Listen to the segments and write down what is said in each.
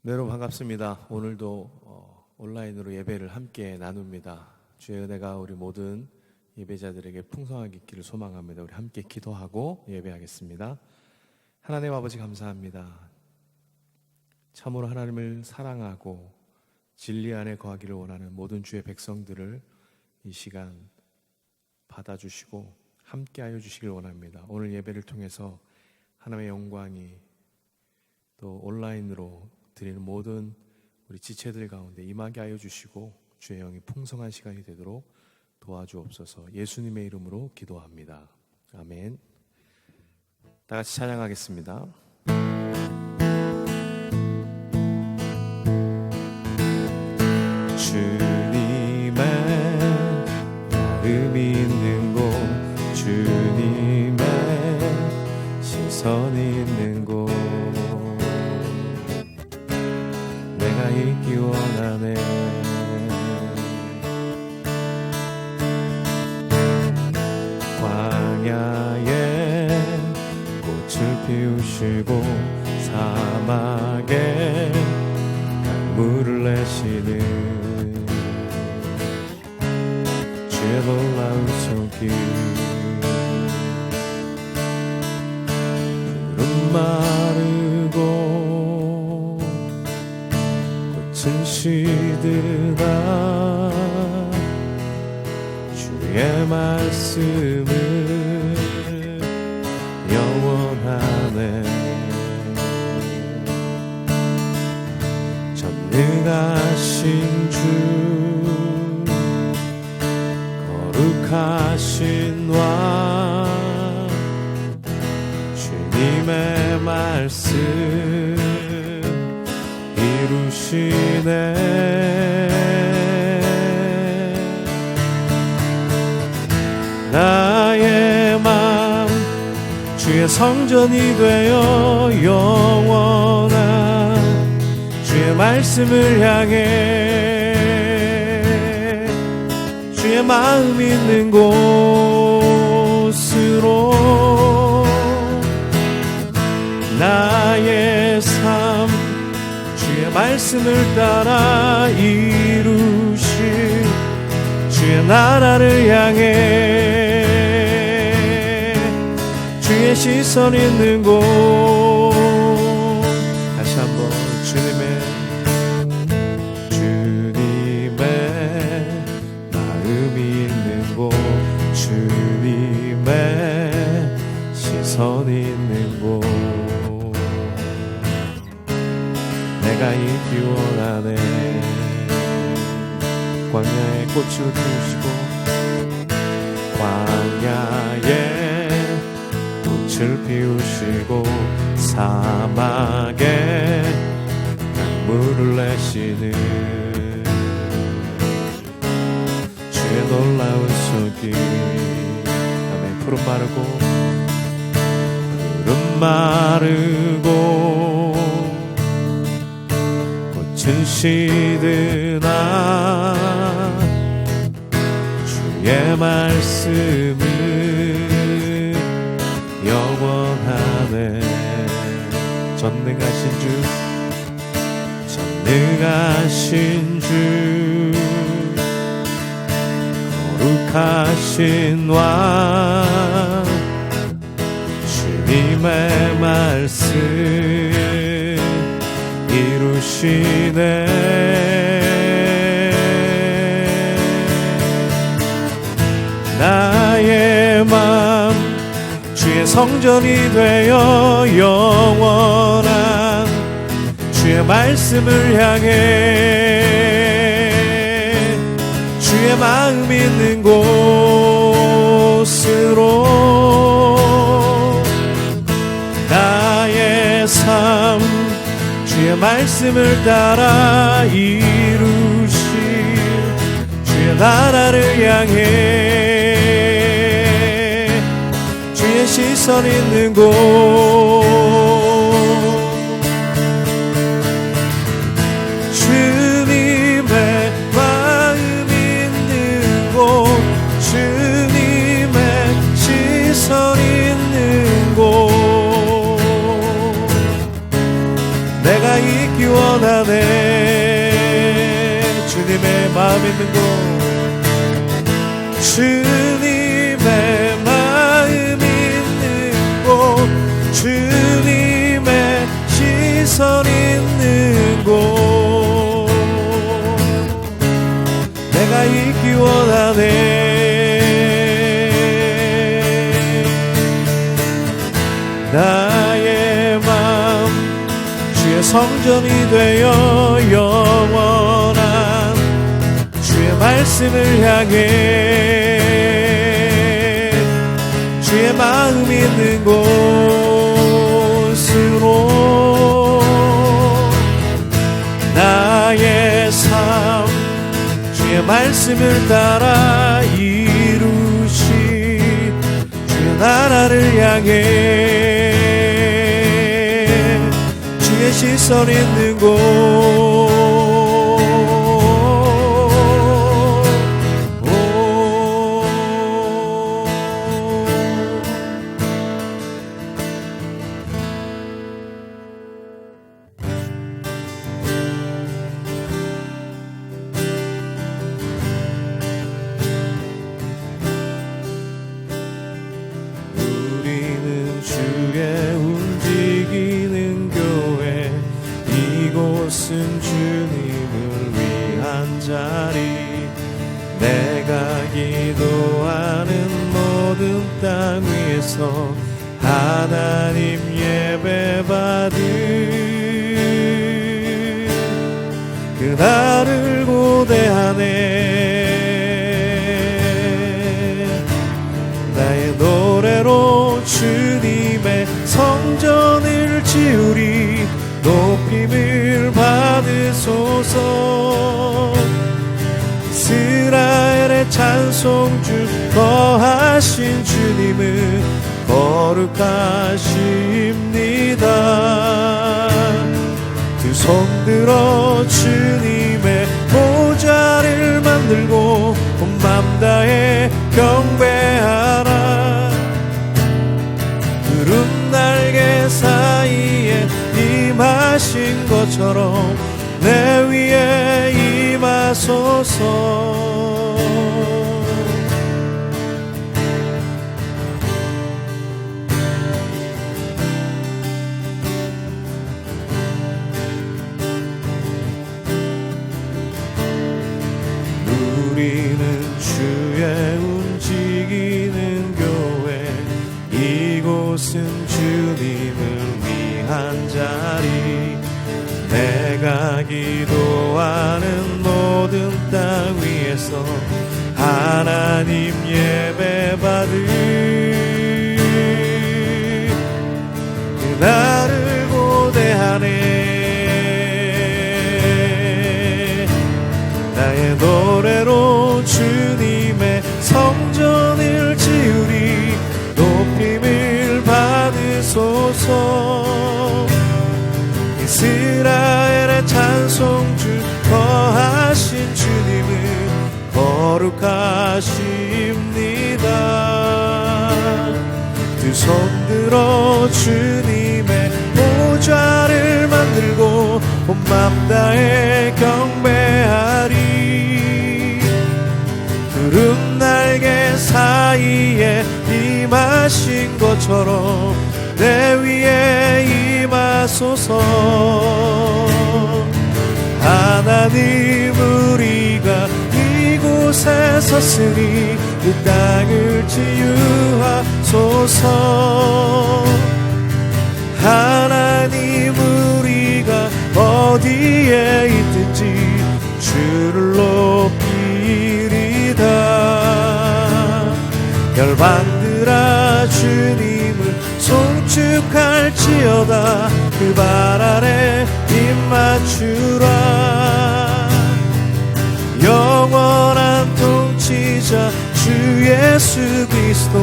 네, 여러분 반갑습니다. 오늘도 온라인으로 예배를 함께 나눕니다. 주의 은혜가 우리 모든 예배자들에게 풍성하게 있기를 소망합니다. 우리 함께 기도하고 예배하겠습니다. 하나님 아버지 감사합니다. 참으로 하나님을 사랑하고 진리 안에 거하기를 원하는 모든 주의 백성들을 이 시간 받아주시고 함께하여 주시길 원합니다. 오늘 예배를 통해서 하나님의 영광이 또 온라인으로 드리는 모든 우리 지체들 가운데 임하게 하여 주시고 주의 영이 풍성한 시간이 되도록 도와주옵소서. 예수님의 이름으로 기도합니다. 아멘. 다 같이 찬양하겠습니다. 주님의 마음이 있는 곳, 주님의 시선이 있는 곳, 내가 있기 원하네. 광야에 꽃을 피우시고 사막에 강물을 내시는 주의 놀라운 손길, 푸른 마르고 꽃은 시드나 주의 말씀은 영원하네. 전능하신 주, 거룩하신 왕, 주님의 말씀 이루시네. 나의 맘 주의 성전이 되어 영원한 주의 말씀을 향해 주의 마음 있는 곳으로 나의 삶 주의 말씀을 따라 이루실 주의 나라를 향해 주의 시선 있는 곳. 다시 한번 주님의 마음이 있는 곳, 주님의 시선이 있는 곳, 내가 있기 원하네. 광야에 꽃을 피우시고 광야에 꽃을 피우시고 사막에 강물을 내시는 주의 놀라운 손길. 아멘. 푸른 마르고 꽃은 시드나 주의 말씀은 영원하네. 전능하신 주, 거룩하신 왕, 주님의 말씀 이루시네. 나의 맘 주의 성전이 되어 영원한 주의 말씀을 향해 주의 마음 있는 곳으로 나의 삶 주의 말씀을 따라 이루실 주의 나라를 향해 주의 시선 있는 곳. 주님의 마음 있는 곳, 주님의 시선 있는 곳, 내가 있기 원하네. 주님의 마음 있는 곳, 주님의 마음 있는 곳, 주님의 시선 있는 곳, 내가 있기 원하네. 나의 맘 주의 성전이 되어 영원한 주의 말씀을 향해 주의 마음 있는 곳으로 나의 삶 주의 말씀을 따라 이루신 주의 나라를 향해 주의 시선 있는 곳, 우리는 주의 움직이는 교회, 이곳은 주님을 위한 자리, 내가 기도하는 모든 땅 위에서 하나님 예배받을 그날을 고대하네. 나의 노래로 주님의 성전을 지으리, 높임을 받으소서. 이스라엘의 찬송주 거하신 주님은 거룩하십니다. 두 손 들어 주님의 보좌를 만들고 온 맘 다해 경배하라. 구름 날개 사이에 임하신 것처럼 내 위에 임하소서. 우리는 주의 움직이는 교회, 이곳은 주님을 위한 자리, 내가 기도하는 모든 땅 위에서 하나님 예배받을 그날을 고대하네. 나의 노래로 주님의 성전을 지으리, 높임을 받으소서. 이스라엘의 찬송주 거하신 주님은 거룩하십니다. 두 손 들어 주님의 보좌를 만들고 온 맘 다해 경배하리. 구름 날개 사이에 임하신 것처럼 내 위에 임하소서. 하나님 우리가 이곳에 섰으니 이 땅을 치유하소서. 하나님 우리가 어디에 있든지 주를 높이리다. 열방들아 주님을 송축할지어다. 그 발 아래 입 맞추라. 영원한 통치자 주 예수 그리스도,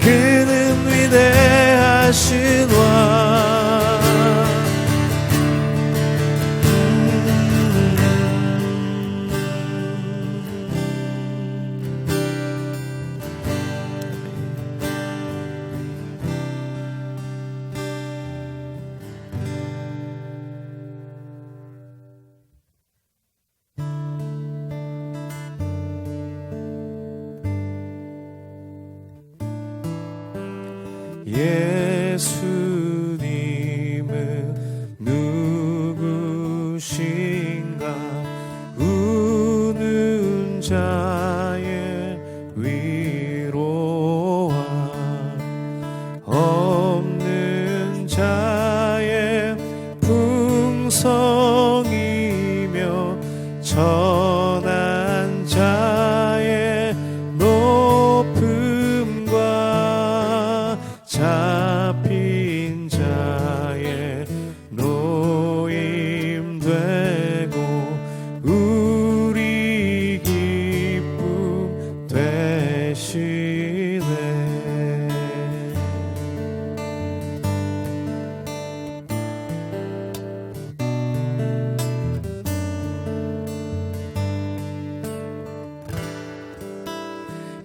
그는 위대하신 왕.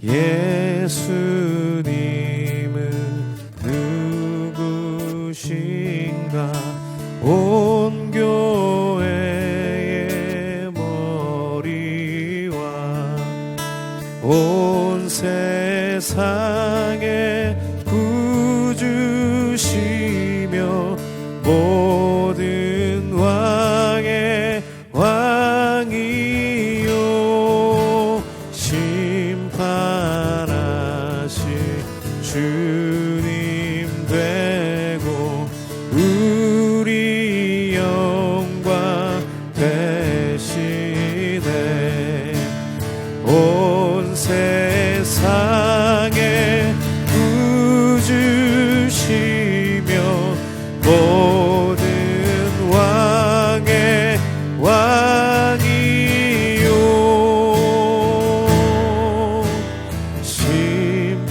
예수님은 누구신가? 온 교회의 머리와 온 세상의 구주시며 모든 왕의 왕이요 심판하실 주님 되고 우리 영광 되시네. 온 세상의 구주시며 모든 왕의 왕이요 심판하신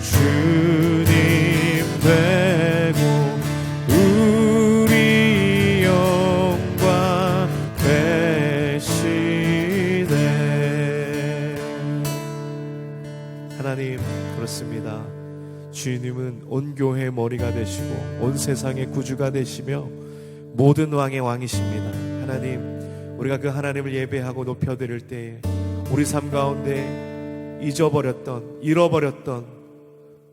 주님 되고 우리 영광 되시네. 하나님, 그렇습니다. 주님은 온 교회의 머리가 되시고 온 세상의 구주가 되시며 모든 왕의 왕이십니다. 하나님, 우리가 그 하나님을 예배하고 높여드릴 때에 우리 삶 가운데 잃어버렸던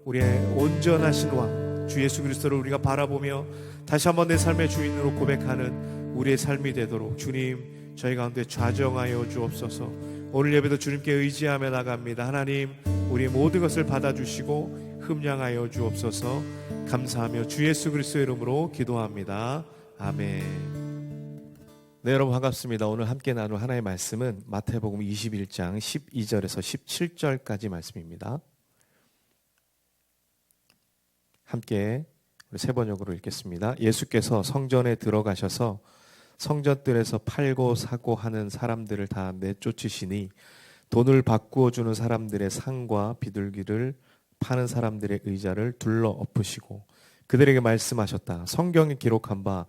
우리의 온전하신 왕 주 예수 그리스도를 우리가 바라보며 다시 한번 내 삶의 주인으로 고백하는 우리의 삶이 되도록 주님, 저희 가운데 좌정하여 주옵소서. 오늘 예배도 주님께 의지하며 나갑니다. 하나님, 우리의 모든 것을 받아주시고 흠량하여 주옵소서. 감사하며 주 예수 그리스도의 이름으로 기도합니다. 아멘. 네, 여러분 반갑습니다. 오늘 함께 나눌 하나의 말씀은 마태복음 21장 12절에서 17절까지 말씀입니다. 함께 우리 세 번역으로 읽겠습니다. 예수께서 성전에 들어가셔서 성전들에서 팔고 사고 하는 사람들을 다 내쫓으시니 돈을 바꾸어 주는 사람들의 상과 비둘기를 파는 사람들의 의자를 둘러 엎으시고 그들에게 말씀하셨다. 성경에 기록한 바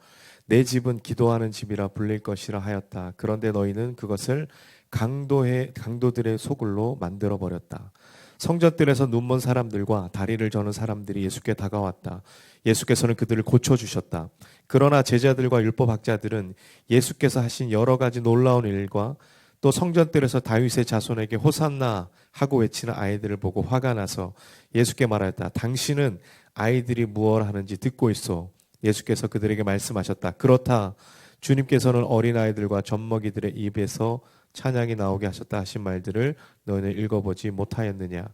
내 집은 기도하는 집이라 불릴 것이라 하였다. 그런데 너희는 그것을 강도들의 소굴로 만들어버렸다. 성전들에서 눈먼 사람들과 다리를 저는 사람들이 예수께 다가왔다. 예수께서는 그들을 고쳐주셨다. 그러나 제자들과 율법학자들은 예수께서 하신 여러 가지 놀라운 일과 또 성전들에서 다윗의 자손에게 호산나 하고 외치는 아이들을 보고 화가 나서 예수께 말하였다. 당신은 아이들이 무엇 하는지 듣고 있소. 예수께서 그들에게 말씀하셨다. 그렇다. 주님께서는 어린아이들과 젖먹이들의 입에서 찬양이 나오게 하셨다 하신 말들을 너희는 읽어보지 못하였느냐.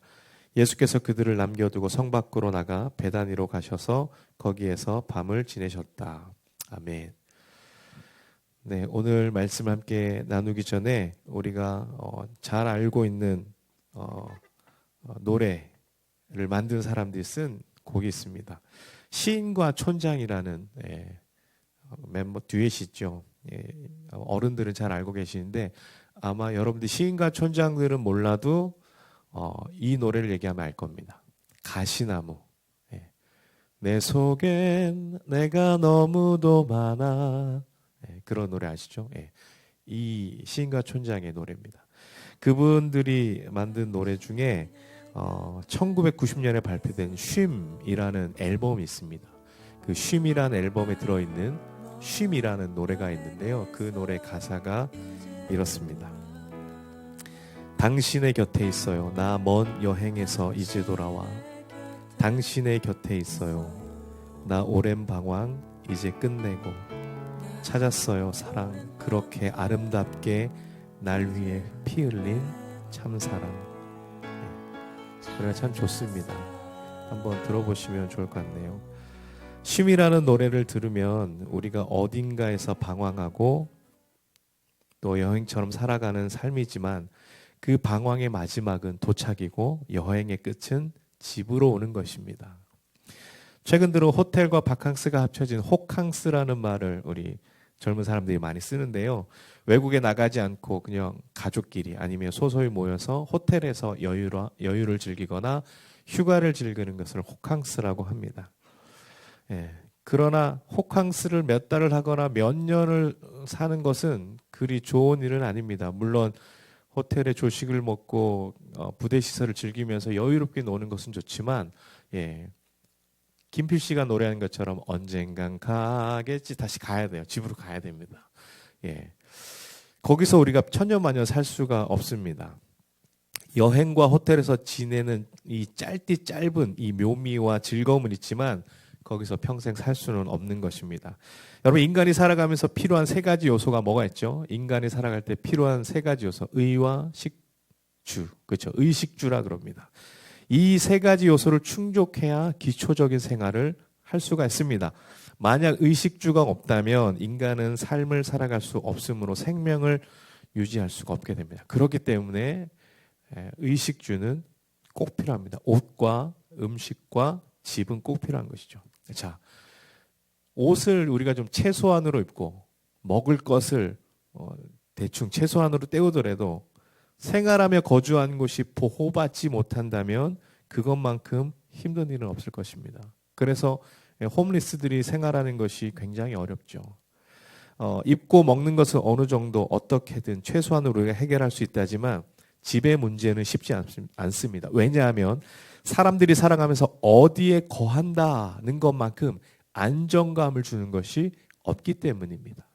예수께서 그들을 남겨두고 성 밖으로 나가 베다니로 가셔서 거기에서 밤을 지내셨다. 아멘. 네, 오늘 말씀 함께 나누기 전에 우리가 잘 알고 있는 노래를 만든 사람들이 쓴 곡이 있습니다. 시인과 촌장이라는 멤버 듀엣이죠. 어른들은 잘 알고 계시는데 아마 여러분들 시인과 촌장들은 몰라도 이 노래를 얘기하면 알 겁니다. 가시나무. 내 속엔 내가 너무도 많아. 그런 노래 아시죠? 이 시인과 촌장의 노래입니다. 그분들이 만든 노래 중에 1990년에 발표된 쉼이라는 앨범이 있습니다. 그 쉼이라는 앨범에 들어있는 쉼이라는 노래가 있는데요. 그 노래 가사가 이렇습니다. 당신의 곁에 있어요. 나 먼 여행에서 이제 돌아와. 당신의 곁에 있어요. 나 오랜 방황 이제 끝내고. 찾았어요 사랑 그렇게 아름답게 날 위해 피 흘린 참사랑. 노래가 참 좋습니다. 한번 들어보시면 좋을 것 같네요. 쉼이라는 노래를 들으면 우리가 어딘가에서 방황하고 또 여행처럼 살아가는 삶이지만 그 방황의 마지막은 도착이고 여행의 끝은 집으로 오는 것입니다. 최근 들어 호텔과 바캉스가 합쳐진 호캉스라는 말을 우리 젊은 사람들이 많이 쓰는데요. 외국에 나가지 않고 그냥 가족끼리 아니면 소소히 모여서 호텔에서 여유를 즐기거나 휴가를 즐기는 것을 호캉스라고 합니다. 그러나 호캉스를 몇 달을 하거나 몇 년을 사는 것은 그리 좋은 일은 아닙니다. 물론 호텔에 조식을 먹고 부대 시설을 즐기면서 여유롭게 노는 것은 좋지만, 예, 김필 씨가 노래한 것처럼 언젠간 가겠지, 다시 가야 돼요. 집으로 가야 됩니다. 예, 거기서 우리가 천년만년 살 수가 없습니다. 여행과 호텔에서 지내는 이 짧은 이 묘미와 즐거움은 있지만 거기서 평생 살 수는 없는 것입니다. 여러분, 인간이 살아가면서 필요한 세 가지 요소가 뭐가 있죠? 인간이 살아갈 때 필요한 세 가지 요소, 의와 식주, 그렇죠? 의식주라 그럽니다. 이 세 가지 요소를 충족해야 기초적인 생활을 할 수가 있습니다. 만약 의식주가 없다면 인간은 삶을 살아갈 수 없으므로 생명을 유지할 수가 없게 됩니다. 그렇기 때문에 의식주는 꼭 필요합니다. 옷과 음식과 집은 꼭 필요한 것이죠. 자, 옷을 우리가 좀 최소한으로 입고 먹을 것을 대충 최소한으로 때우더라도 생활하며 거주하는 곳이 보호받지 못한다면 그것만큼 힘든 일은 없을 것입니다. 그래서 홈리스들이 생활하는 것이 굉장히 어렵죠. 입고 먹는 것은 어느 정도 어떻게든 최소한으로 우리가 해결할 수 있다지만 집의 문제는 쉽지 않습니다. 왜냐하면 사람들이 살아가면서 어디에 거한다는 것만큼 안정감을 주는 것이 없기 때문입니다.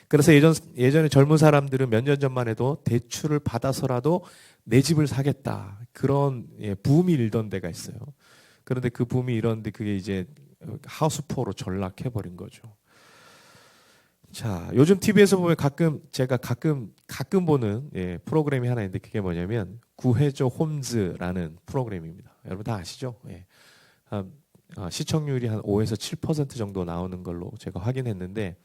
그래서 예전에 젊은 사람들은 몇 년 전만 해도 대출을 받아서라도 내 집을 사겠다. 그런 붐이 일던 데가 있어요. 그런데 그 붐이 일었는데 그게 이제 하우스포로 전락해버린 거죠. 자, 요즘 TV에서 보면 제가 가끔 보는 프로그램이 하나 있는데 그게 뭐냐면 구해줘 홈즈라는 프로그램입니다. 여러분 다 아시죠? 예. 시청률이 한 5에서 7% 정도 나오는 걸로 제가 확인했는데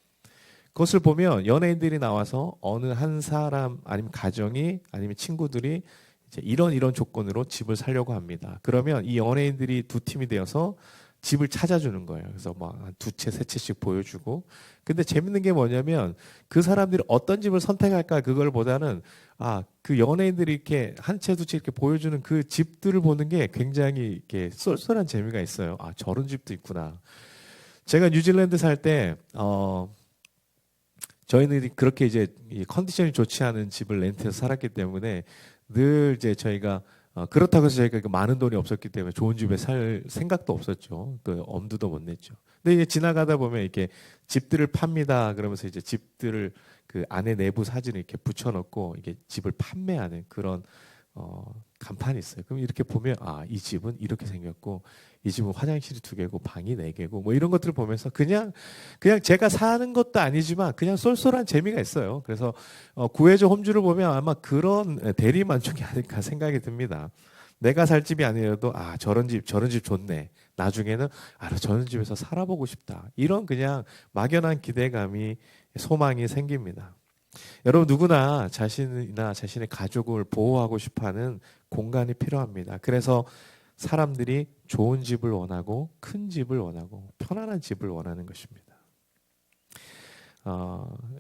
그것을 보면 연예인들이 나와서 어느 한 사람 아니면 가정이 아니면 친구들이 이제 이런 조건으로 집을 사려고 합니다. 그러면 이 연예인들이 두 팀이 되어서 집을 찾아주는 거예요. 그래서 막 한 두 채, 세 채씩 보여주고. 근데 재밌는 게 뭐냐면 그 사람들이 어떤 집을 선택할까 그걸 보다는 그 연예인들이 이렇게 한 채, 두 채 이렇게 보여주는 그 집들을 보는 게 굉장히 이렇게 쏠쏠한 재미가 있어요. 저런 집도 있구나. 제가 뉴질랜드 살 때, 저희는 그렇게 이제 이 컨디션이 좋지 않은 집을 렌트해서 살았기 때문에 늘 이제 저희가 그렇다고 해서 저희가 많은 돈이 없었기 때문에 좋은 집에 살 생각도 없었죠. 그 엄두도 못 냈죠. 근데 이제 지나가다 보면 이렇게 집들을 팝니다. 그러면서 이제 집들을 그 안에 내부 사진을 이렇게 붙여놓고 이게 집을 판매하는 그런 간판이 있어요. 그럼 이렇게 보면 이 집은 이렇게 생겼고 이 집은 화장실이 2개고 방이 4개고 뭐 이런 것들을 보면서 그냥 제가 사는 것도 아니지만 그냥 쏠쏠한 재미가 있어요. 그래서 구해줘 홈즈를 보면 아마 그런 대리 만족이 아닐까 생각이 듭니다. 내가 살 집이 아니라도 저런 집 좋네. 나중에는 저런 집에서 살아보고 싶다. 이런 그냥 막연한 기대감이 소망이 생깁니다. 여러분 누구나 자신이나 자신의 가족을 보호하고 싶어하는 공간이 필요합니다. 그래서 사람들이 좋은 집을 원하고 큰 집을 원하고 편안한 집을 원하는 것입니다.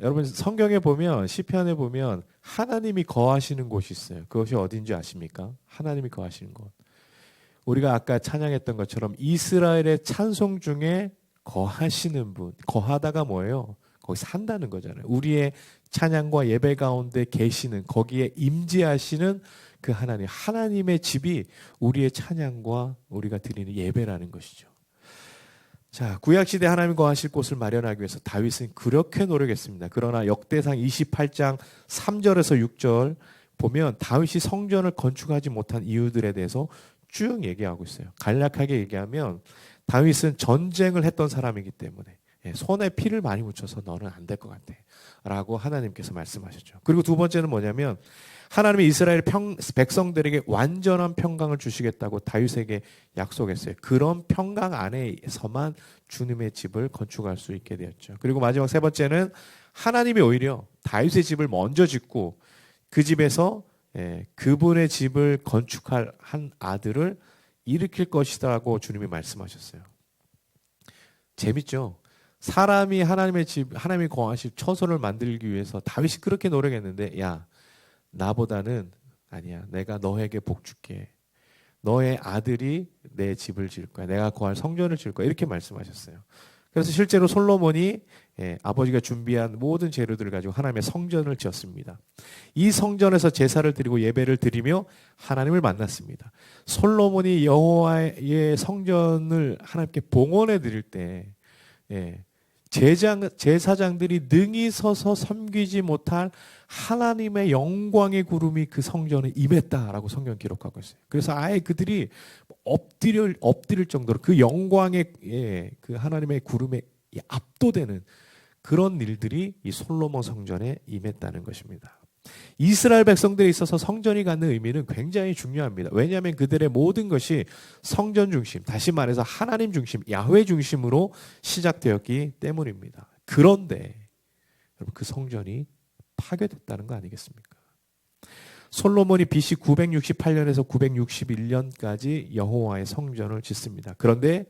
여러분 성경에 보면 시편에 보면 하나님이 거하시는 곳이 있어요. 그것이 어딘지 아십니까? 하나님이 거하시는 곳. 우리가 아까 찬양했던 것처럼 이스라엘의 찬송 중에 거하시는 분. 거하다가 뭐예요? 거기 산다는 거잖아요. 우리의 찬양과 예배 가운데 계시는 거기에 임재하시는 그 하나님의 집이 우리의 찬양과 우리가 드리는 예배라는 것이죠. 자, 구약시대 하나님 거하실 곳을 마련하기 위해서 다윗은 그렇게 노력했습니다. 그러나 역대상 28장 3절에서 6절 보면 다윗이 성전을 건축하지 못한 이유들에 대해서 쭉 얘기하고 있어요. 간략하게 얘기하면 다윗은 전쟁을 했던 사람이기 때문에 손에 피를 많이 묻혀서 너는 안 될 것 같아 라고 하나님께서 말씀하셨죠. 그리고 두 번째는 뭐냐면 하나님이 이스라엘 백성들에게 완전한 평강을 주시겠다고 다윗에게 약속했어요. 그런 평강 안에서만 주님의 집을 건축할 수 있게 되었죠. 그리고 마지막 세 번째는 하나님이 오히려 다윗의 집을 먼저 짓고 그 집에서 그분의 집을 건축할 한 아들을 일으킬 것이라고 주님이 말씀하셨어요. 재밌죠? 사람이 하나님의 집, 하나님이 거하실 처소를 만들기 위해서 다윗이 그렇게 노력했는데 나보다는 아니야. 내가 너에게 복 줄게. 너의 아들이 내 집을 지을 거야. 내가 거할 성전을 지을 거야. 이렇게 말씀하셨어요. 그래서 실제로 솔로몬이 아버지가 준비한 모든 재료들을 가지고 하나님의 성전을 지었습니다. 이 성전에서 제사를 드리고 예배를 드리며 하나님을 만났습니다. 솔로몬이 여호와의 성전을 하나님께 봉헌해 드릴 때 제사장들이 능히 서서 섬기지 못할 하나님의 영광의 구름이 그 성전에 임했다라고 성경 기록하고 있어요. 그래서 아예 그들이 엎드릴 정도로 그 영광의 그 하나님의 구름에 압도되는 그런 일들이 이 솔로몬 성전에 임했다는 것입니다. 이스라엘 백성들에 있어서 성전이 갖는 의미는 굉장히 중요합니다. 왜냐하면 그들의 모든 것이 성전 중심, 다시 말해서 하나님 중심, 야훼 중심으로 시작되었기 때문입니다. 그런데 여러분 그 성전이 파괴됐다는 거 아니겠습니까? 솔로몬이 BC 968년에서 961년까지 여호와의 성전을 짓습니다. 그런데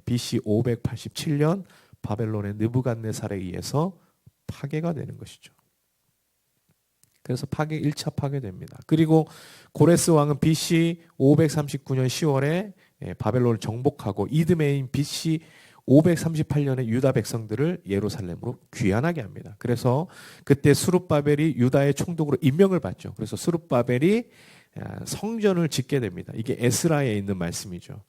BC 587년 바벨론의 느부갓네살에 의해서 파괴가 되는 것이죠. 그래서 1차 파괴됩니다. 그리고 고레스 왕은 BC 539년 10월에 바벨론을 정복하고 이드메인 BC 538년에 유다 백성들을 예루살렘으로 귀환하게 합니다. 그래서 그때 스룹바벨이 유다의 총독으로 임명을 받죠. 그래서 스룹바벨이 성전을 짓게 됩니다. 이게 에스라에 있는 말씀이죠.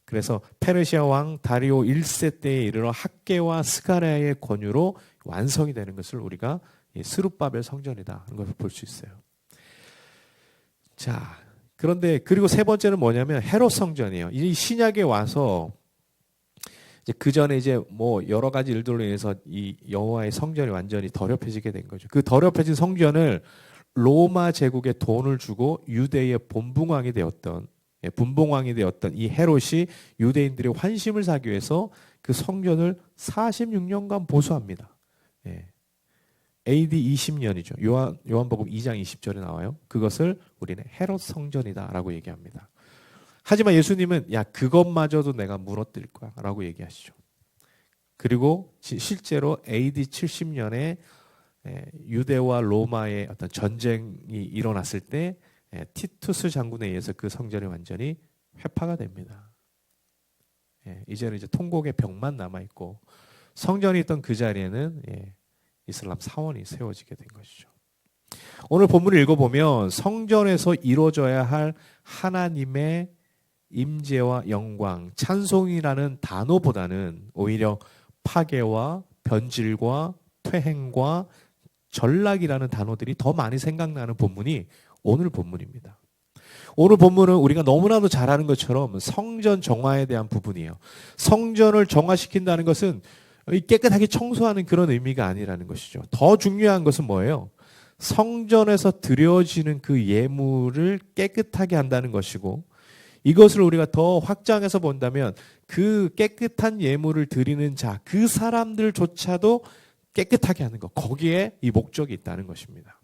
그래서 페르시아 왕 다리오 1세 때에 이르러 학개와 스가랴의 권유로 완성이 되는 것을 우리가 스룹바벨 성전이다 하는 것을 볼 수 있어요. 자, 그런데 그리고 세 번째는 뭐냐면 헤롯 성전이에요. 이 신약에 와서 이제 그 전에 이제 뭐 여러 가지 일들로 인해서 이 여호와의 성전이 완전히 더럽혀지게 된 거죠. 그 더럽혀진 성전을 로마 제국에 돈을 주고 유대의 분봉왕이 되었던 이 헤롯이 유대인들의 환심을 사기 위해서 그 성전을 46년간 보수합니다. AD 20년이죠. 요한복음 2장 20절에 나와요. 그것을 우리는 헤롯 성전이다라고 얘기합니다. 하지만 예수님은 야 그것마저도 내가 무너뜨릴 거야 라고 얘기하시죠. 그리고 실제로 AD 70년에 유대와 로마의 어떤 전쟁이 일어났을 때 티투스 장군에 의해서 그 성전이 완전히 회파가 됩니다. 이제는 이제 통곡의 벽만 남아있고 성전이 있던 그 자리에는 이슬람 사원이 세워지게 된 것이죠. 오늘 본문을 읽어보면 성전에서 이루어져야 할 하나님의 임재와 영광, 찬송이라는 단어보다는 오히려 파괴와 변질과 퇴행과 전락이라는 단어들이 더 많이 생각나는 본문이 오늘 본문입니다. 오늘 본문은 우리가 너무나도 잘 아는 것처럼 성전 정화에 대한 부분이에요. 성전을 정화시킨다는 것은 깨끗하게 청소하는 그런 의미가 아니라는 것이죠. 더 중요한 것은 뭐예요? 성전에서 드려지는 그 예물을 깨끗하게 한다는 것이고 이것을 우리가 더 확장해서 본다면 그 깨끗한 예물을 드리는 자, 그 사람들조차도 깨끗하게 하는 것, 거기에 이 목적이 있다는 것입니다.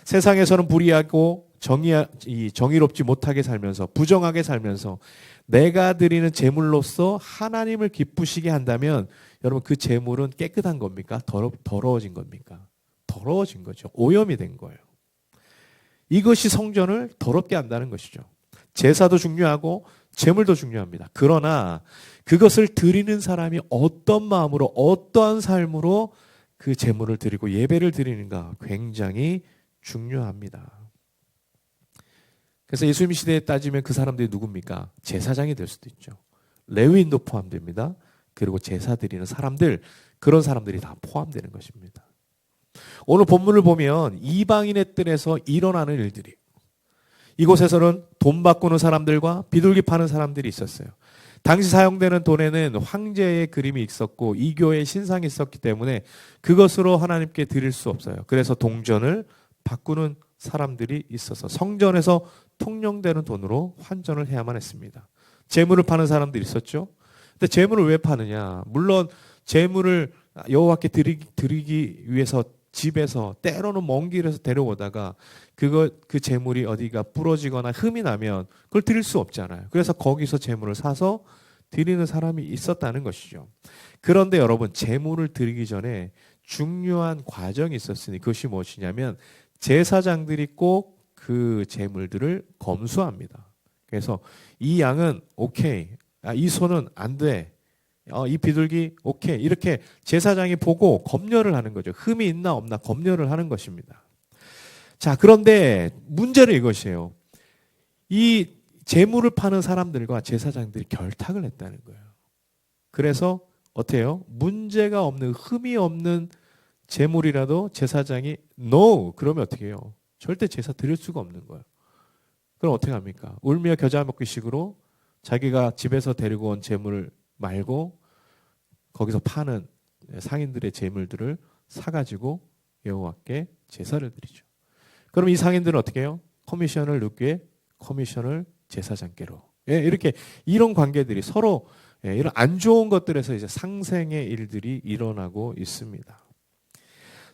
세상에서는 불의하고 정의롭지 못하게 살면서 부정하게 살면서 내가 드리는 제물로서 하나님을 기쁘시게 한다면 여러분 그 제물은 깨끗한 겁니까? 더러워진 겁니까? 더러워진 거죠. 오염이 된 거예요. 이것이 성전을 더럽게 한다는 것이죠. 제사도 중요하고 제물도 중요합니다. 그러나 그것을 드리는 사람이 어떤 마음으로 어떠한 삶으로 그 제물을 드리고 예배를 드리는가 굉장히 중요합니다. 그래서 예수님 시대에 따지면 그 사람들이 누굽니까? 제사장이 될 수도 있죠. 레위인도 포함됩니다. 그리고 제사 드리는 사람들, 그런 사람들이 다 포함되는 것입니다. 오늘 본문을 보면 이방인의 뜰에서 일어나는 일들이 이곳에서는 돈 바꾸는 사람들과 비둘기 파는 사람들이 있었어요. 당시 사용되는 돈에는 황제의 그림이 있었고 이교의 신상이 있었기 때문에 그것으로 하나님께 드릴 수 없어요. 그래서 동전을 바꾸는 사람들이 있어서 성전에서 통용되는 돈으로 환전을 해야만 했습니다. 재물을 파는 사람들이 있었죠. 근데 재물을 왜 파느냐? 물론 재물을 여호와께 드리기 위해서 집에서 때로는 먼 길에서 데려오다가 그 재물이 어디가 부러지거나 흠이 나면 그걸 드릴 수 없잖아요. 그래서 거기서 재물을 사서 드리는 사람이 있었다는 것이죠. 그런데 여러분 재물을 드리기 전에 중요한 과정이 있었으니 그것이 무엇이냐면 제사장들이 꼭 그 재물들을 검수합니다. 그래서 이 양은 오케이, 이 손은 안 돼. 이 비둘기 오케이 이렇게 제사장이 보고 검열을 하는 거죠. 흠이 있나 없나 검열을 하는 것입니다. 자, 그런데 문제는 이것이에요. 이 제물을 파는 사람들과 제사장들이 결탁을 했다는 거예요. 그래서 어때요? 문제가 없는 흠이 없는 제물이라도 제사장이 no 그러면 어떻게 해요? 절대 제사 드릴 수가 없는 거예요. 그럼 어떻게 합니까? 울며 겨자 먹기식으로 자기가 집에서 데리고 온 제물 말고 거기서 파는 상인들의 제물들을 사가지고 여호와께 제사를 드리죠. 그럼 이 상인들은 어떻게 해요? 커미션을 누구에? 커미션을 제사장께로. 이렇게 이런 관계들이 서로 이런 안 좋은 것들에서 이제 상생의 일들이 일어나고 있습니다.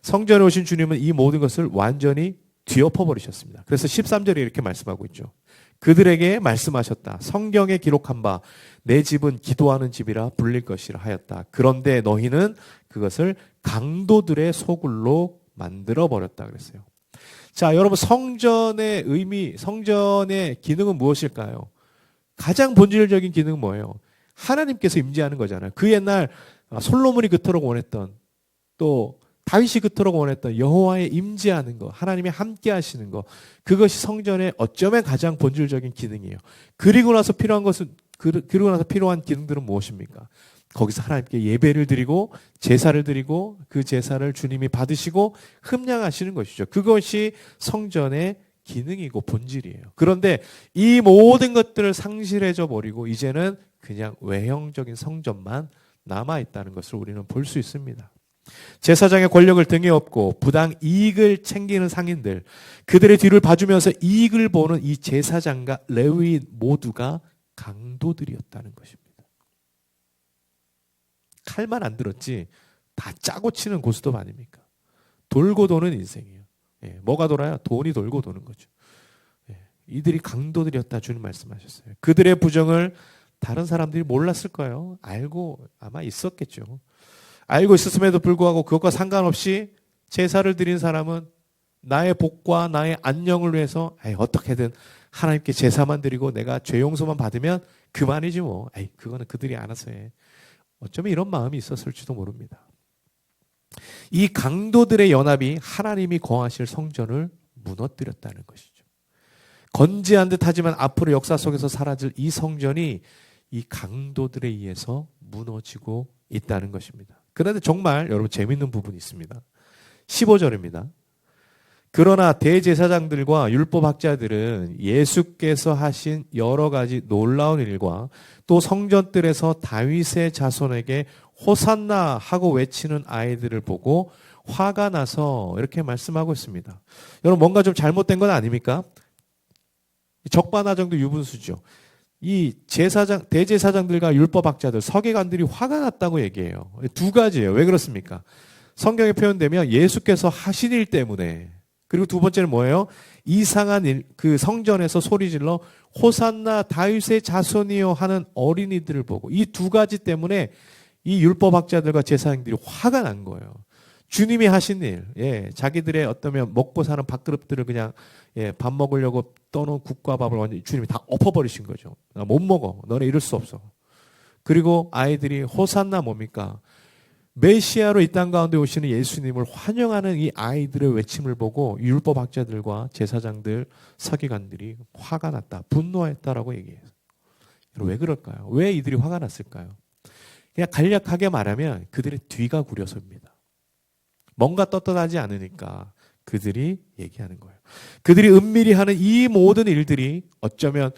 성전에 오신 주님은 이 모든 것을 완전히 뒤엎어 버리셨습니다. 그래서 13절에 이렇게 말씀하고 있죠. 그들에게 말씀하셨다. 성경에 기록한 바 내 집은 기도하는 집이라 불릴 것이라 하였다. 그런데 너희는 그것을 강도들의 소굴로 만들어 버렸다 그랬어요. 자, 여러분 성전의 의미, 성전의 기능은 무엇일까요? 가장 본질적인 기능은 뭐예요? 하나님께서 임재하는 거잖아요. 그 옛날 솔로몬이 그토록 원했던 또 다윗이 그토록 원했던 여호와의 임재하는 것, 하나님이 함께 하시는 것, 그것이 성전의 어쩌면 가장 본질적인 기능이에요. 그리고 나서 필요한 기능들은 무엇입니까? 거기서 하나님께 예배를 드리고 제사를 드리고 그 제사를 주님이 받으시고 흠량하시는 것이죠. 그것이 성전의 기능이고 본질이에요. 그런데 이 모든 것들을 상실해져 버리고 이제는 그냥 외형적인 성전만 남아있다는 것을 우리는 볼 수 있습니다. 제사장의 권력을 등에 업고 부당 이익을 챙기는 상인들, 그들의 뒤를 봐주면서 이익을 보는 이 제사장과 레위인 모두가 강도들이었다는 것입니다. 칼만 안 들었지 다 짜고 치는 고스톱 아닙니까? 돌고 도는 인생이에요. 뭐가 돌아요? 돈이 돌고 도는 거죠. 이들이 강도들이었다 주님 말씀하셨어요. 그들의 부정을 다른 사람들이 몰랐을 거예요. 알고 아마 있었겠죠. 알고 있었음에도 불구하고 그것과 상관없이 제사를 드린 사람은 나의 복과 나의 안녕을 위해서 어떻게든 하나님께 제사만 드리고 내가 죄 용서만 받으면 그만이지 뭐. 그거는 그들이 알아서 해. 어쩌면 이런 마음이 있었을지도 모릅니다. 이 강도들의 연합이 하나님이 거하실 성전을 무너뜨렸다는 것이죠. 건재한 듯 하지만 앞으로 역사 속에서 사라질 이 성전이 이 강도들에 의해서 무너지고 있다는 것입니다. 그런데 정말 여러분 재밌는 부분이 있습니다. 15절입니다. 그러나 대제사장들과 율법학자들은 예수께서 하신 여러 가지 놀라운 일과 또 성전뜰에서 다윗의 자손에게 호산나 하고 외치는 아이들을 보고 화가 나서 이렇게 말씀하고 있습니다. 여러분 뭔가 좀 잘못된 건 아닙니까? 적반하장도 유분수죠. 이 대제사장들과 율법학자들, 서기관들이 화가 났다고 얘기해요. 두 가지예요. 왜 그렇습니까? 성경에 표현되면 예수께서 하신 일 때문에, 그리고 두 번째는 뭐예요? 이상한 일, 그 성전에서 소리질러 호산나 다윗의 자손이요 하는 어린이들을 보고 이 두 가지 때문에 이 율법학자들과 제사장들이 화가 난 거예요. 주님이 하신 일, 자기들의 어떠면 먹고 사는 밥그릇들을 그냥 밥 먹으려고 떠놓은 국과 밥을 완전히 주님이 다 엎어버리신 거죠. 나 못 먹어. 너네 이럴 수 없어. 그리고 아이들이 호산나 뭡니까? 메시아로 이 땅 가운데 오시는 예수님을 환영하는 이 아이들의 외침을 보고 율법학자들과 제사장들, 서기관들이 화가 났다, 분노했다라고 얘기해요. 왜 그럴까요? 왜 이들이 화가 났을까요? 그냥 간략하게 말하면 그들의 뒤가 구려서입니다. 뭔가 떳떳하지 않으니까 그들이 얘기하는 거예요. 그들이 은밀히 하는 이 모든 일들이 어쩌면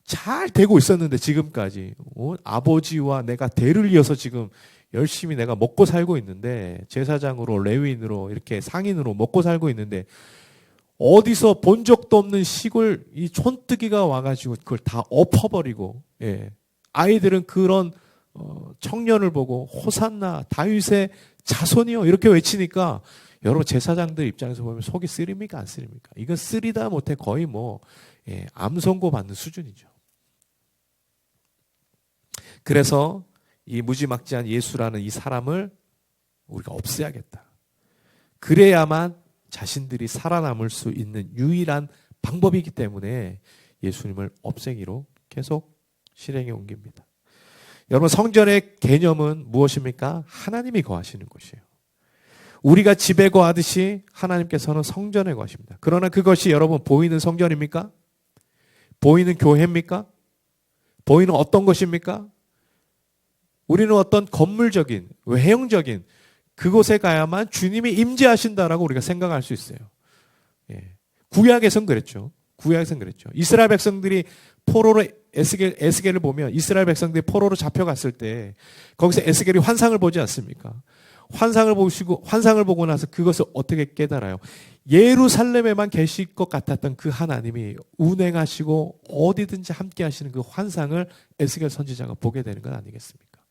잘 되고 있었는데 지금까지 아버지와 내가 대를 이어서 지금 열심히 내가 먹고 살고 있는데 제사장으로 레위인으로 이렇게 상인으로 먹고 살고 있는데 어디서 본 적도 없는 시골 이 촌뜨기가 와가지고 그걸 다 엎어버리고 아이들은 그런 청년을 보고 호산나 다윗의 자손이요 이렇게 외치니까 여러분 제사장들 입장에서 보면 속이 쓰립니까 안 쓰립니까? 이건 쓰리다 못해 거의 암 선고 받는 수준이죠. 그래서 이 무지막지한 예수라는 이 사람을 우리가 없애야겠다. 그래야만 자신들이 살아남을 수 있는 유일한 방법이기 때문에 예수님을 없애기로 계속 실행해 옮깁니다. 여러분 성전의 개념은 무엇입니까? 하나님이 거하시는 곳이에요. 우리가 집에 거하듯이 하나님께서는 성전에 거하십니다. 그러나 그것이 여러분 보이는 성전입니까? 보이는 교회입니까? 보이는 어떤 것입니까? 우리는 어떤 건물적인, 외형적인 그곳에 가야만 주님이 임재하신다라고 우리가 생각할 수 있어요. 예. 구약에선 그랬죠. 구약에선 그랬죠. 이스라엘 백성들이 포로로 에스겔을 보면 이스라엘 백성들이 포로로 잡혀갔을 때 거기서 에스겔이 환상을 보지 않습니까? 환상을 보고 나서 그것을 어떻게 깨달아요? 예루살렘에만 계실 것 같았던 그 하나님이 운행하시고 어디든지 함께 하시는 그 환상을 에스겔 선지자가 보게 되는 건 아니겠습니까?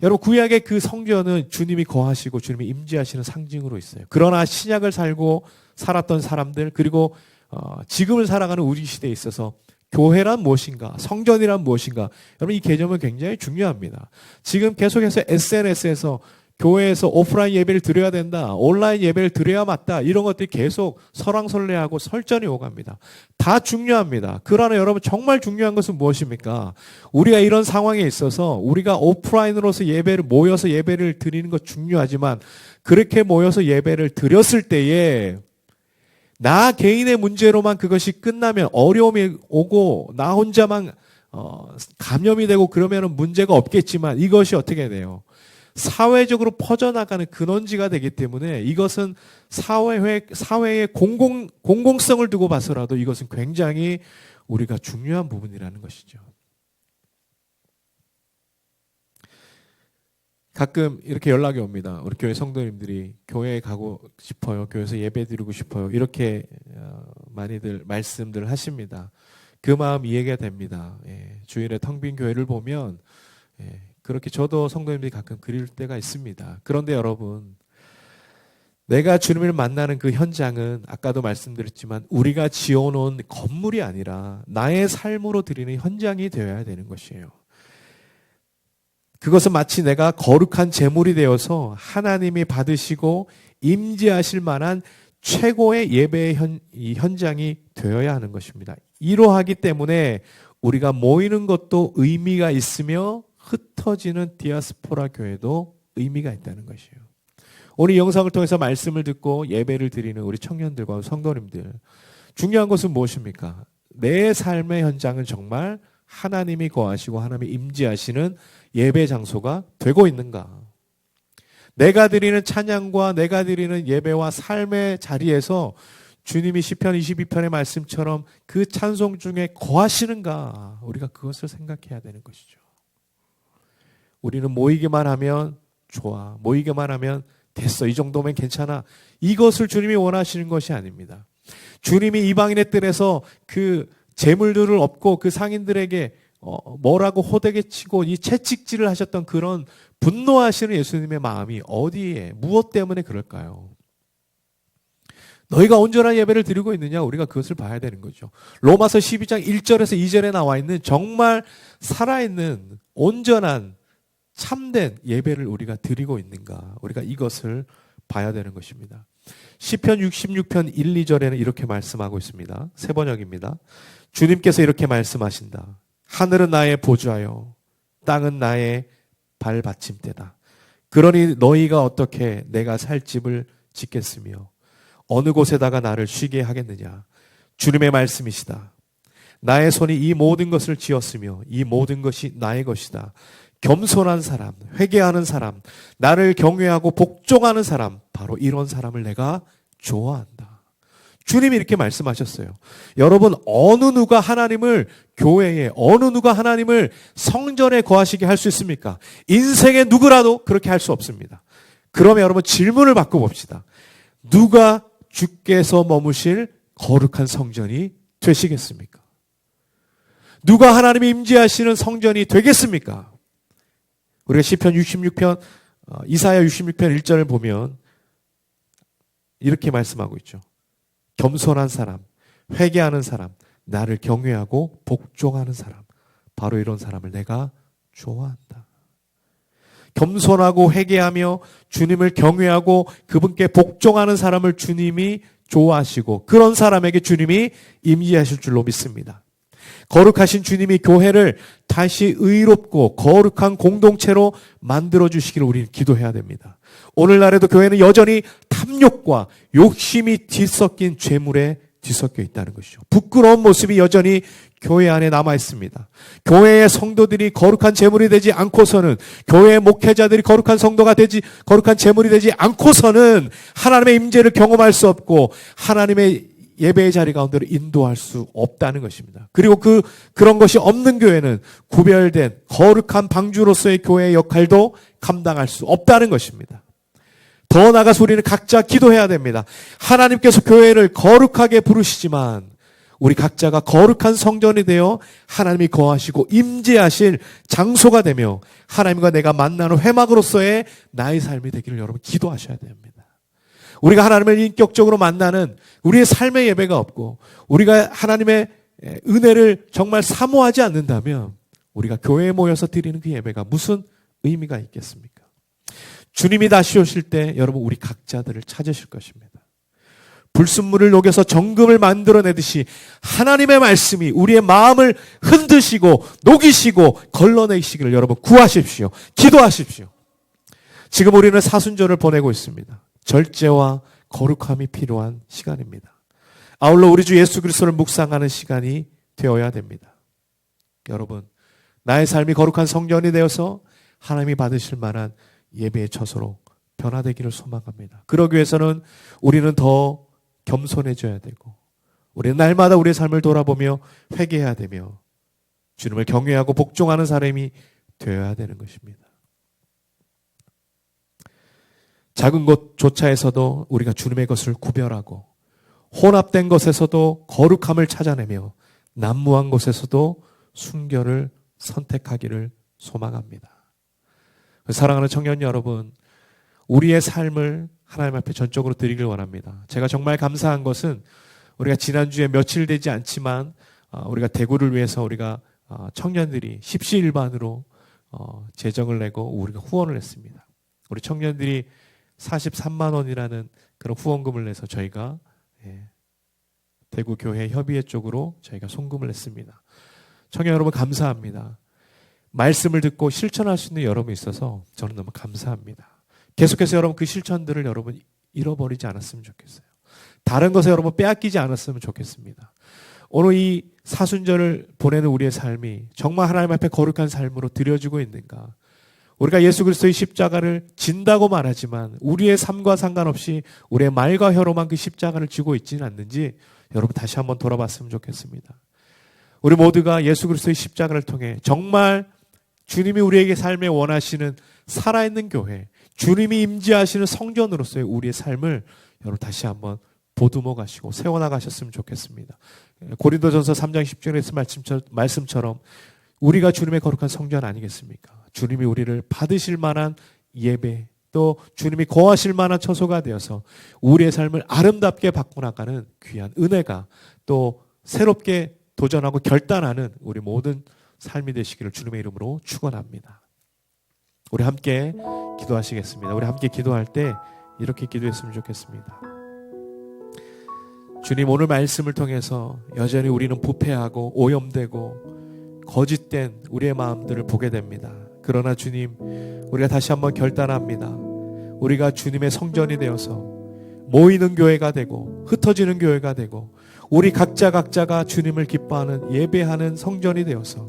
여러분 구약의 그 성전은 주님이 거하시고 주님이 임재하시는 상징으로 있어요. 그러나 신약을 살고 살았던 사람들 그리고 지금을 살아가는 우리 시대에 있어서 교회란 무엇인가? 성전이란 무엇인가? 여러분 이 개념은 굉장히 중요합니다. 지금 계속해서 SNS에서 교회에서 오프라인 예배를 드려야 된다. 온라인 예배를 드려야 맞다. 이런 것들이 계속 설왕설래하고 설전이 오갑니다. 다 중요합니다. 그러나 여러분 정말 중요한 것은 무엇입니까? 우리가 이런 상황에 있어서 우리가 오프라인으로서 모여서 예배를 드리는 것 중요하지만 그렇게 모여서 예배를 드렸을 때에 나 개인의 문제로만 그것이 끝나면 어려움이 오고 나 혼자만 감염이 되고 그러면 문제가 없겠지만 이것이 어떻게 돼요? 사회적으로 퍼져나가는 근원지가 되기 때문에 이것은 사회의 공공성을 두고 봐서라도 이것은 굉장히 우리가 중요한 부분이라는 것이죠. 가끔 이렇게 연락이 옵니다. 우리 교회 성도님들이 교회에 가고 싶어요. 교회에서 예배 드리고 싶어요. 이렇게 많이들 말씀들 하십니다. 그 마음 이해가 됩니다. 주일에 텅 빈 교회를 보면 그렇게 저도 성도님들이 가끔 그릴 때가 있습니다. 그런데 여러분 내가 주님을 만나는 그 현장은 아까도 말씀드렸지만 우리가 지어놓은 건물이 아니라 나의 삶으로 드리는 현장이 되어야 되는 것이에요. 그것은 마치 내가 거룩한 제물이 되어서 하나님이 받으시고 임재하실 만한 최고의 예배의 현장이 되어야 하는 것입니다. 이러하기 때문에 우리가 모이는 것도 의미가 있으며 흩어지는 디아스포라 교회도 의미가 있다는 것이에요. 오늘 이 영상을 통해서 말씀을 듣고 예배를 드리는 우리 청년들과 성도님들 중요한 것은 무엇입니까? 내 삶의 현장은 정말 하나님이 거하시고 하나님이 임재하시는 예배 장소가 되고 있는가? 내가 드리는 찬양과 내가 드리는 예배와 삶의 자리에서 주님이 시편 22편의 말씀처럼 그 찬송 중에 거하시는가? 우리가 그것을 생각해야 되는 것이죠. 우리는 모이기만 하면 좋아. 모이기만 하면 됐어. 이 정도면 괜찮아. 이것을 주님이 원하시는 것이 아닙니다. 주님이 이방인의 뜰에서 그 재물들을 얻고 그 상인들에게 뭐라고 호되게 치고 이 채찍질을 하셨던 그런 분노하시는 예수님의 마음이 어디에 무엇 때문에 그럴까요? 너희가 온전한 예배를 드리고 있느냐? 우리가 그것을 봐야 되는 거죠. 로마서 12장 1절에서 2절에 나와 있는 정말 살아있는 온전한 참된 예배를 우리가 드리고 있는가? 우리가 이것을 봐야 되는 것입니다. 시편 66편 1, 2절에는 이렇게 말씀하고 있습니다. 새 번역입니다. 주님께서 이렇게 말씀하신다. 하늘은 나의 보좌요 땅은 나의 발받침대다. 그러니 너희가 어떻게 내가 살 집을 짓겠으며 어느 곳에다가 나를 쉬게 하겠느냐. 주님의 말씀이시다. 나의 손이 이 모든 것을 지었으며 이 모든 것이 나의 것이다. 겸손한 사람, 회개하는 사람, 나를 경외하고 복종하는 사람, 바로 이런 사람을 내가 좋아한다. 주님이 이렇게 말씀하셨어요. 여러분, 어느 누가 하나님을 교회에, 어느 누가 하나님을 성전에 거하시게 할 수 있습니까? 인생의 누구라도 그렇게 할 수 없습니다. 그러면 여러분 질문을 바꿔봅시다. 누가 주께서 머무실 거룩한 성전이 되시겠습니까? 누가 하나님이 임재하시는 성전이 되겠습니까? 우리가 시편 66편, 이사야 66편 1절을 보면 이렇게 말씀하고 있죠. 겸손한 사람, 회개하는 사람, 나를 경외하고 복종하는 사람, 바로 이런 사람을 내가 좋아한다. 겸손하고 회개하며 주님을 경외하고 그분께 복종하는 사람을 주님이 좋아하시고 그런 사람에게 주님이 임재하실 줄로 믿습니다. 거룩하신 주님이 교회를 다시 의롭고 거룩한 공동체로 만들어 주시기를 우리는 기도해야 됩니다. 오늘날에도 교회는 여전히 탐욕과 욕심이 뒤섞인 죄물에 뒤섞여 있다는 것이죠. 부끄러운 모습이 여전히 교회 안에 남아 있습니다. 교회의 성도들이 거룩한 제물이 되지 않고서는, 교회의 목회자들이 거룩한 성도가 되지, 거룩한 제물이 되지 않고서는 하나님의 임재를 경험할 수 없고 하나님의 예배의 자리 가운데로 인도할 수 없다는 것입니다. 그리고 그런 것이 없는 교회는 구별된 거룩한 방주로서의 교회의 역할도 감당할 수 없다는 것입니다. 더 나아가서 우리는 각자 기도해야 됩니다. 하나님께서 교회를 거룩하게 부르시지만 우리 각자가 거룩한 성전이 되어 하나님이 거하시고 임재하실 장소가 되며 하나님과 내가 만나는 회막으로서의 나의 삶이 되기를 여러분 기도하셔야 됩니다. 우리가 하나님을 인격적으로 만나는 우리의 삶의 예배가 없고 우리가 하나님의 은혜를 정말 사모하지 않는다면 우리가 교회에 모여서 드리는 그 예배가 무슨 의미가 있겠습니까? 주님이 다시 오실 때 여러분 우리 각자들을 찾으실 것입니다. 불순물을 녹여서 정금을 만들어내듯이 하나님의 말씀이 우리의 마음을 흔드시고 녹이시고 걸러내시기를 여러분 구하십시오. 기도하십시오. 지금 우리는 사순절을 보내고 있습니다. 절제와 거룩함이 필요한 시간입니다. 아울러 우리 주 예수 그리스도를 묵상하는 시간이 되어야 됩니다. 여러분, 나의 삶이 거룩한 성전이 되어서 하나님이 받으실 만한 예배의 처소로 변화되기를 소망합니다. 그러기 위해서는 우리는 더 겸손해져야 되고 우리는 날마다 우리의 삶을 돌아보며 회개해야 되며 주님을 경외하고 복종하는 사람이 되어야 되는 것입니다. 작은 것조차에서도 우리가 주님의 것을 구별하고 혼합된 것에서도 거룩함을 찾아내며 난무한 것에서도 순결을 선택하기를 소망합니다. 사랑하는 청년 여러분, 우리의 삶을 하나님 앞에 전적으로 드리길 원합니다. 제가 정말 감사한 것은 우리가 지난주에 며칠 되지 않지만 우리가 대구를 위해서 우리가 청년들이 십시일반으로 재정을 내고 우리가 후원을 했습니다. 우리 청년들이 43만 원이라는 그런 후원금을 내서 저희가 대구 교회 협의회 쪽으로 저희가 송금을 했습니다. 청년 여러분 감사합니다. 말씀을 듣고 실천할 수 있는 여러분이 있어서 저는 너무 감사합니다. 계속해서 여러분 그 실천들을 여러분 잃어버리지 않았으면 좋겠어요. 다른 것에 여러분 빼앗기지 않았으면 좋겠습니다. 오늘 이 사순절을 보내는 우리의 삶이 정말 하나님 앞에 거룩한 삶으로 드려지고 있는가? 우리가 예수 그리스도의 십자가를 진다고 말하지만 우리의 삶과 상관없이 우리의 말과 혀로만 그 십자가를 지고 있지는 않는지 여러분 다시 한번 돌아봤으면 좋겠습니다. 우리 모두가 예수 그리스도의 십자가를 통해 정말 주님이 우리에게 삶에 원하시는 살아있는 교회, 주님이 임재하시는 성전으로서의 우리의 삶을 여러분 다시 한번 보듬어 가시고 세워나가셨으면 좋겠습니다. 고린도전서 3장 10절의 말씀처럼 우리가 주님의 거룩한 성전 아니겠습니까? 주님이 우리를 받으실 만한 예배, 또 주님이 거하실 만한 처소가 되어서 우리의 삶을 아름답게 바꿔나가는 귀한 은혜가 또 새롭게 도전하고 결단하는 우리 모든 삶이 되시기를 주님의 이름으로 축원합니다. 우리 함께 기도하시겠습니다. 우리 함께 기도할 때 이렇게 기도했으면 좋겠습니다. 주님, 오늘 말씀을 통해서 여전히 우리는 부패하고 오염되고 거짓된 우리의 마음들을 보게 됩니다. 그러나 주님, 우리가 다시 한번 결단합니다. 우리가 주님의 성전이 되어서 모이는 교회가 되고 흩어지는 교회가 되고 우리 각자가 주님을 기뻐하는 예배하는 성전이 되어서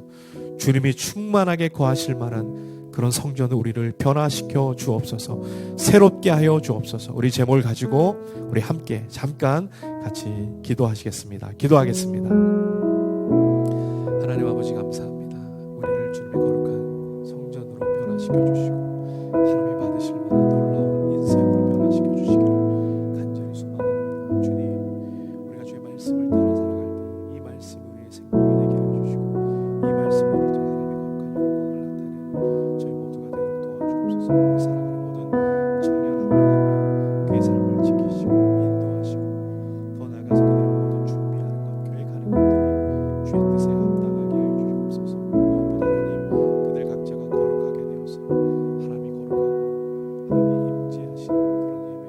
주님이 충만하게 거하실 만한 그런 성전을 우리를 변화시켜 주옵소서. 새롭게 하여 주옵소서. 우리 제목을 가지고 우리 함께 잠깐 같이 기도하시겠습니다. 기도하겠습니다. 하나님 아버지 감사합니다. 우리를 주님의 거룩한 성전으로 변화시켜 주시고 하나님이 받으실 만한 놀라운 인생으로 변화시켜 주시기를 간절히 소망합니다. 주님, 우리가 주의 말씀을 따라 살아갈 때 이 말씀이 우리의 생명이 되게 하여 주시고 이 말씀으로 통해 하나님의 거룩한 영광을 나타내는 저희 모두가 되도록 도와주옵소서. 우리 사랑하는 모든 청년 한 명 한 명 그의 삶을 지키시고 인도하시고 더 나아가서 그들의 모든 준비하는 것, 교회 가는 것들이 주의 뜻에 합당하게 하여 주옵소서. 무엇보다 하나님, 그들 각자가 거룩하게 되어서 하나님이 거룩하고 하나님이 임재하시는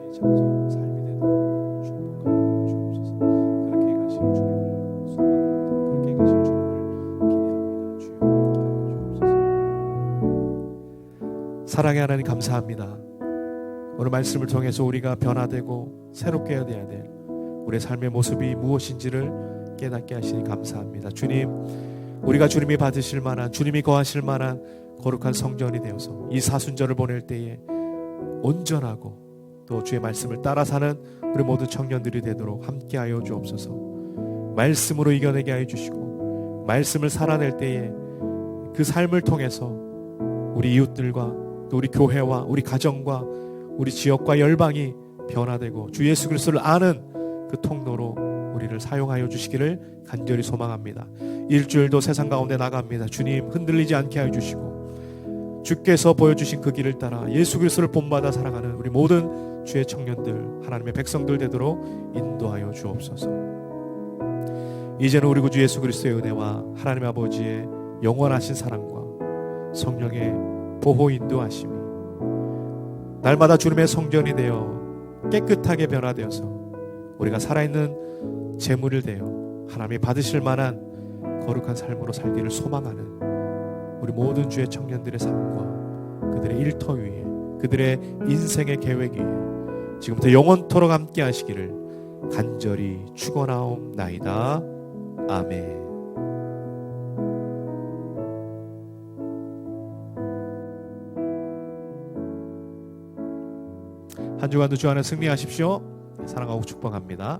그런 예배의 장소, 삶이 되도록 축복하여 주옵소서. 그렇게 가실 주님을 소망합니다. 그렇게 가실 주님을 사랑의 하나님 감사합니다. 오늘 말씀을 통해서 우리가 변화되고 새롭게 해야 될 우리의 삶의 모습이 무엇인지를 깨닫게 하시니 감사합니다. 주님, 우리가 주님이 받으실 만한, 주님이 거하실 만한 거룩한 성전이 되어서 이 사순절을 보낼 때에 온전하고 또 주의 말씀을 따라 사는 우리 모든 청년들이 되도록 함께하여 주옵소서. 말씀으로 이겨내게 하여 주시고 말씀을 살아낼 때에 그 삶을 통해서 우리 이웃들과 또 우리 교회와 우리 가정과 우리 지역과 열방이 변화되고 주 예수 그리스도를 아는 그 통로로 우리를 사용하여 주시기를 간절히 소망합니다. 일주일도 세상 가운데 나갑니다. 주님 흔들리지 않게 하여 주시고 주께서 보여주신 그 길을 따라 예수 그리스도를 본받아 살아가는 우리 모든 주의 청년들, 하나님의 백성들 되도록 인도하여 주옵소서. 이제는 우리 구주 예수 그리스도의 은혜와 하나님 아버지의 영원하신 사랑과 성령의 보호 인도하심이 날마다 주님의 성전이 되어 깨끗하게 변화되어서 우리가 살아있는 제물을 되어 하나님이 받으실 만한 거룩한 삶으로 살기를 소망하는 우리 모든 주의 청년들의 삶과 그들의 일터 위에 그들의 인생의 계획 위에 지금부터 영원토록 함께 하시기를 간절히 축원하옵나이다. 아멘. 한 주간도 주 안에 승리하십시오. 사랑하고 축복합니다.